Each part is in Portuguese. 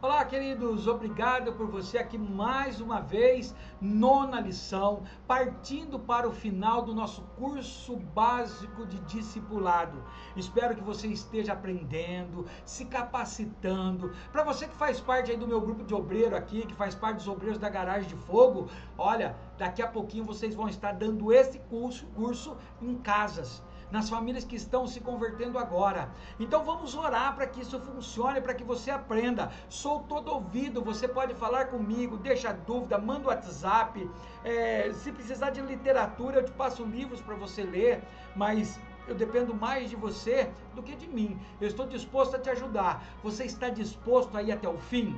Olá, queridos, obrigado por você aqui mais uma vez, nona lição, partindo para o final do nosso curso básico de discipulado. Espero que você esteja aprendendo, se capacitando. Para você que faz parte aí do meu grupo de obreiro aqui, que faz parte dos obreiros da Garagem de Fogo, olha, daqui a pouquinho vocês vão estar dando esse curso em casas, nas famílias que estão se convertendo agora. Então vamos orar para que isso funcione, para que você aprenda. Sou todo ouvido, você pode falar comigo, deixa dúvida, manda o WhatsApp, se precisar de literatura eu te passo livros para você ler, mas eu dependo mais de você do que de mim. Eu estou disposto a te ajudar. Você está disposto a ir até o fim?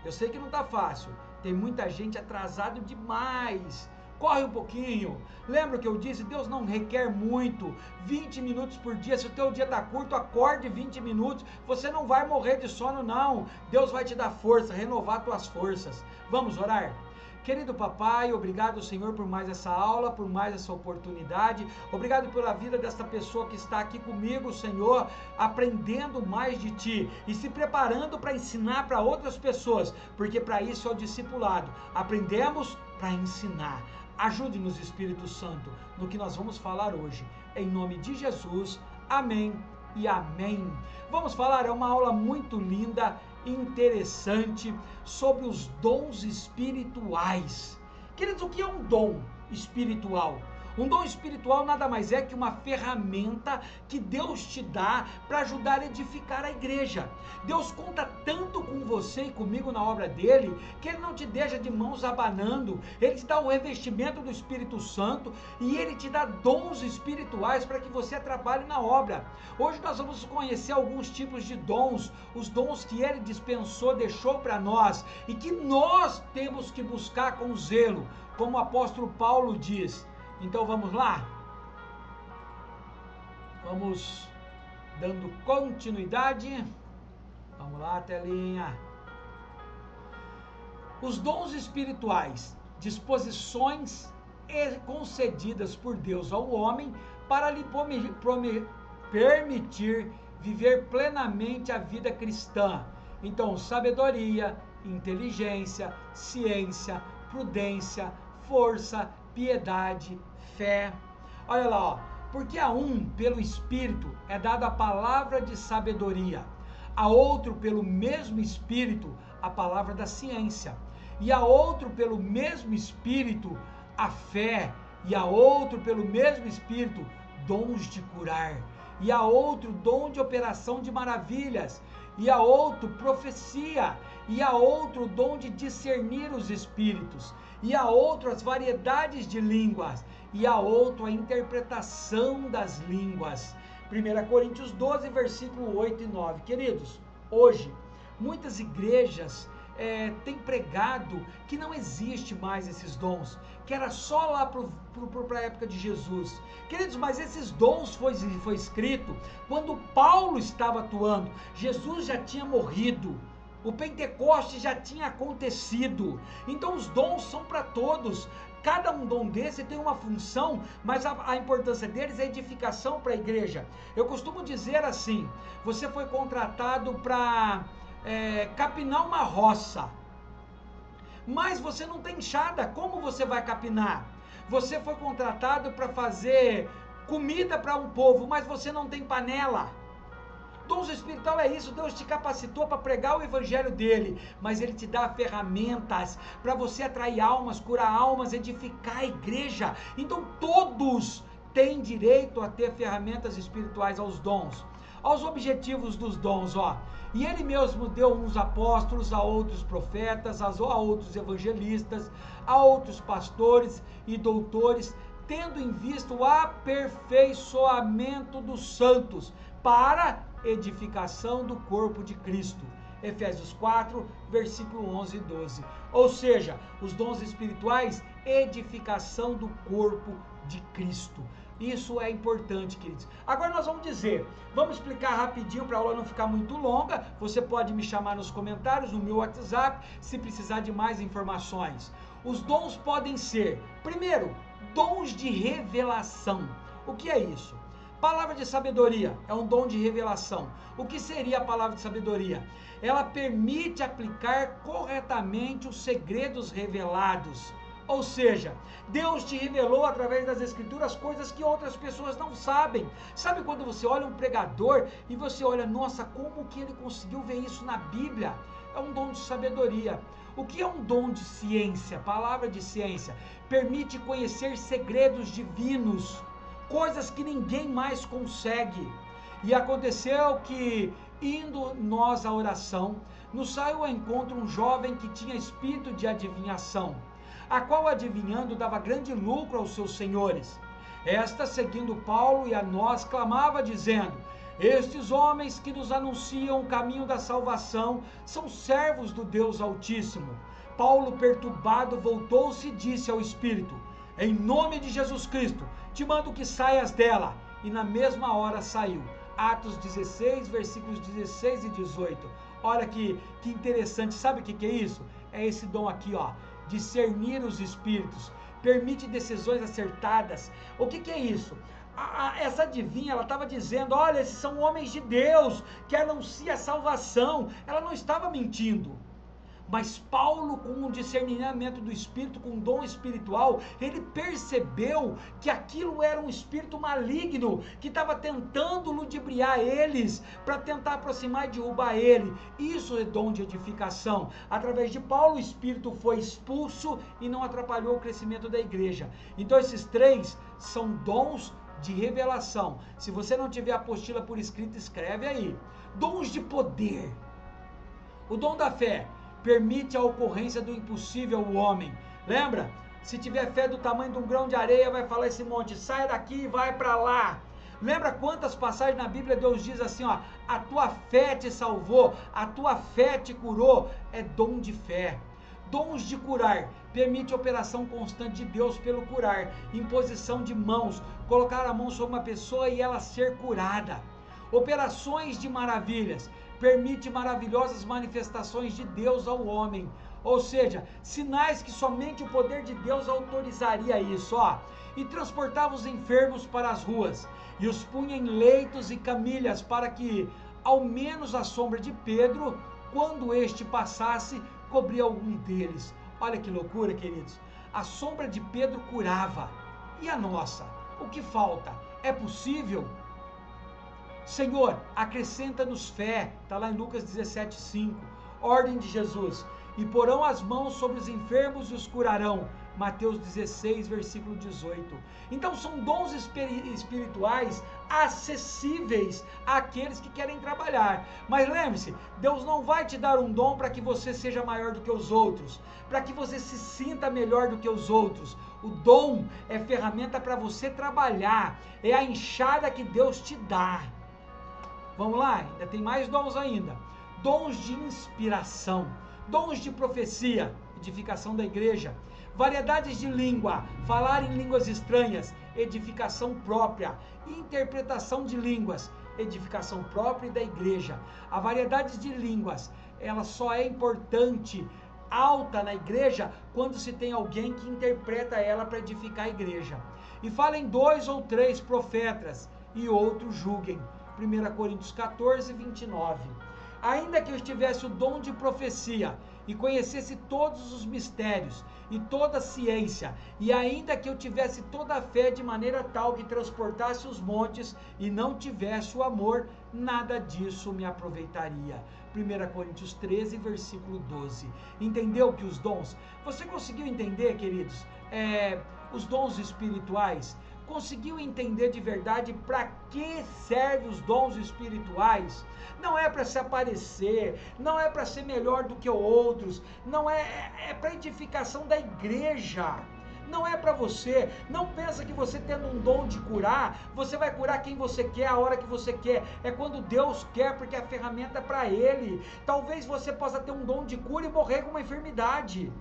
Eu sei que não está fácil, tem muita gente atrasado demais. Corre um pouquinho. Lembra que eu disse, Deus não requer muito, 20 minutos por dia. Se o teu dia está curto, acorde 20 minutos. Você não vai morrer de sono, não. Deus vai te dar força, renovar tuas forças. Vamos orar? Querido papai, obrigado, Senhor, por mais essa aula, por mais essa oportunidade. Obrigado pela vida desta pessoa que está aqui comigo, Senhor, aprendendo mais de Ti e se preparando para ensinar para outras pessoas, porque para isso é o discipulado. Aprendemos para ensinar. Ajude-nos, Espírito Santo, no que nós vamos falar hoje. Em nome de Jesus, amém e amém. Vamos falar, é uma aula muito linda, interessante, sobre os dons espirituais. Queridos, o que é um dom espiritual? Um dom espiritual nada mais é que uma ferramenta que Deus te dá para ajudar a edificar a igreja. Deus conta tanto com você e comigo na obra dele, que ele não te deixa de mãos abanando, ele te dá o revestimento do Espírito Santo e ele te dá dons espirituais para que você trabalhe na obra. Hoje nós vamos conhecer alguns tipos de dons, os dons que ele dispensou, deixou para nós e que nós temos que buscar com zelo, como o apóstolo Paulo diz. Então vamos lá? Vamos dando continuidade. Vamos lá, telinha. Os dons espirituais, disposições concedidas por Deus ao homem para lhe permitir viver plenamente a vida cristã. Então, sabedoria, inteligência, ciência, prudência, força, piedade, fé. Olha lá, ó. Porque a um, pelo Espírito, é dada a palavra de sabedoria, a outro, pelo mesmo Espírito, a palavra da ciência, e a outro, pelo mesmo Espírito, a fé, e a outro, pelo mesmo Espírito, dons de curar, e a outro, dom de operação de maravilhas, e a outro, profecia, e a outro, dom de discernir os espíritos, e a outro as variedades de línguas, e a outro a interpretação das línguas. 1 Coríntios 12, versículo 8 e 9. Queridos, hoje, muitas igrejas têm pregado que não existe mais esses dons, que era só lá para a época de Jesus. Queridos, mas esses dons foi escrito quando Paulo estava atuando. Jesus já tinha morrido. O Pentecoste já tinha acontecido, então os dons são para todos, cada um dom desse tem uma função, mas a importância deles é edificação para a igreja. Eu costumo dizer assim, você foi contratado para capinar uma roça, mas você não tem enxada, como você vai capinar? Você foi contratado para fazer comida para um povo, mas você não tem panela. Dons espiritual é isso, Deus te capacitou para pregar o evangelho dele, mas ele te dá ferramentas para você atrair almas, curar almas, edificar a igreja. Então todos têm direito a ter ferramentas espirituais aos dons, aos objetivos dos dons, ó. E ele mesmo deu uns apóstolos, a outros profetas, a outros evangelistas, a outros pastores e doutores, tendo em vista o aperfeiçoamento dos santos para edificação do corpo de Cristo. Efésios 4, versículo 11 e 12. Ou seja, os dons espirituais, edificação do corpo de Cristo. Isso é importante, queridos. Agora nós vamos explicar rapidinho para a aula não ficar muito longa. Você pode me chamar nos comentários, no meu WhatsApp, se precisar de mais informações. Os dons podem ser, primeiro, dons de revelação. O que é isso? Palavra de sabedoria é um dom de revelação. O que seria a palavra de sabedoria? Ela permite aplicar corretamente os segredos revelados. Ou seja, Deus te revelou através das escrituras coisas que outras pessoas não sabem. Sabe quando você olha um pregador e você olha, nossa, como que ele conseguiu ver isso na Bíblia? É um dom de sabedoria. O que é um dom de ciência? Palavra de ciência. Permite conhecer segredos divinos, coisas que ninguém mais consegue. E aconteceu que, indo nós à oração, nos saiu ao encontro um jovem que tinha espírito de adivinhação, a qual adivinhando dava grande lucro aos seus senhores. Esta, seguindo Paulo e a nós, clamava dizendo: estes homens que nos anunciam o caminho da salvação são servos do Deus Altíssimo. Paulo, perturbado, voltou-se e disse ao espírito: em nome de Jesus Cristo, te mando que saias dela. E na mesma hora saiu. Atos 16, versículos 16 e 18. Olha que interessante, sabe o que é isso? É esse dom aqui, ó. Discernir os espíritos, permite decisões acertadas. O que é isso? Essa adivinha, ela estava dizendo, olha, esses são homens de Deus, que anunciam a salvação. Ela não estava mentindo. Mas Paulo, com um discernimento do espírito, com um dom espiritual, ele percebeu que aquilo era um espírito maligno, que estava tentando ludibriar eles, para tentar aproximar e derrubar ele. Isso é dom de edificação. Através de Paulo, o espírito foi expulso e não atrapalhou o crescimento da igreja. Então esses três são dons de revelação. Se você não tiver a apostila por escrito, escreve aí. Dons de poder. O dom da fé permite a ocorrência do impossível ao homem. Lembra? Se tiver fé do tamanho de um grão de areia, vai falar esse monte, sai daqui e vai para lá. Lembra quantas passagens na Bíblia Deus diz assim, ó, a tua fé te salvou, a tua fé te curou. É dom de fé. Dons de curar, permite a operação constante de Deus pelo curar, imposição de mãos, colocar a mão sobre uma pessoa e ela ser curada. Operações de maravilhas, permite maravilhosas manifestações de Deus ao homem, ou seja, sinais que somente o poder de Deus autorizaria isso, ó. E transportava os enfermos para as ruas, e os punha em leitos e camilhas, para que, ao menos a sombra de Pedro, quando este passasse, cobria algum deles. Olha que loucura, queridos. A sombra de Pedro curava. E a nossa? O que falta? É possível? Senhor, acrescenta-nos fé, está lá em Lucas 17:5, ordem de Jesus, e porão as mãos sobre os enfermos e os curarão, Mateus 16, versículo 18. Então são dons espirituais acessíveis àqueles que querem trabalhar, mas lembre-se, Deus não vai te dar um dom para que você seja maior do que os outros, para que você se sinta melhor do que os outros. O dom é ferramenta para você trabalhar, é a enxada que Deus te dá. Vamos lá, ainda tem mais dons ainda. Dons de inspiração, dons de profecia, edificação da igreja, variedades de língua, falar em línguas estranhas, edificação própria, interpretação de línguas, edificação própria da igreja. A variedade de línguas, ela só é importante, alta na igreja, quando se tem alguém que interpreta ela para edificar a igreja. E fala em 2 ou 3 profetas, e outros julguem. 1 Coríntios 14, 29. Ainda que eu tivesse o dom de profecia e conhecesse todos os mistérios e toda a ciência, e ainda que eu tivesse toda a fé de maneira tal que transportasse os montes e não tivesse o amor, nada disso me aproveitaria. 1 Coríntios 13, versículo 12. Entendeu que os dons? Você conseguiu entender, queridos, os dons espirituais? Conseguiu entender de verdade para que servem os dons espirituais? Não é para se aparecer, não é para ser melhor do que outros, não é para edificação da igreja. Não é para você. Não pensa que você tendo um dom de curar, você vai curar quem você quer, a hora que você quer. É quando Deus quer, porque a ferramenta é para Ele. Talvez você possa ter um dom de cura e morrer com uma enfermidade,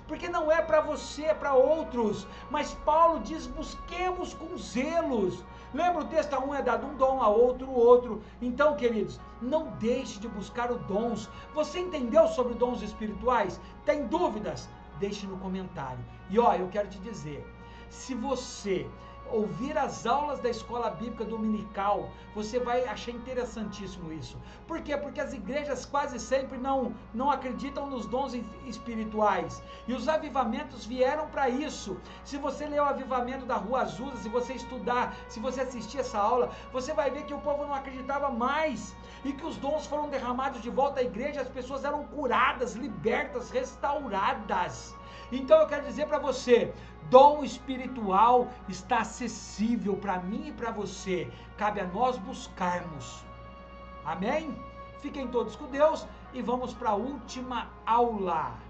porque não é para você, é para outros. Mas Paulo diz, busquemos com zelos. Lembra o texto, a um é dado um dom, a outro outro. Então, queridos, não deixe de buscar os dons. Você entendeu sobre dons espirituais? Tem dúvidas? Deixe no comentário. E ó, eu quero te dizer, se você ouvir as aulas da escola bíblica dominical, você vai achar interessantíssimo isso. Por quê? Porque as igrejas quase sempre não acreditam nos dons espirituais. E os avivamentos vieram para isso. Se você ler o avivamento da Rua Azusa, se você estudar, se você assistir essa aula, você vai ver que o povo não acreditava mais. E que os dons foram derramados de volta à igreja, as pessoas eram curadas, libertas, restauradas. Então eu quero dizer para você, dom espiritual está acessível para mim e para você. Cabe a nós buscarmos. Amém? Fiquem todos com Deus e vamos para a última aula.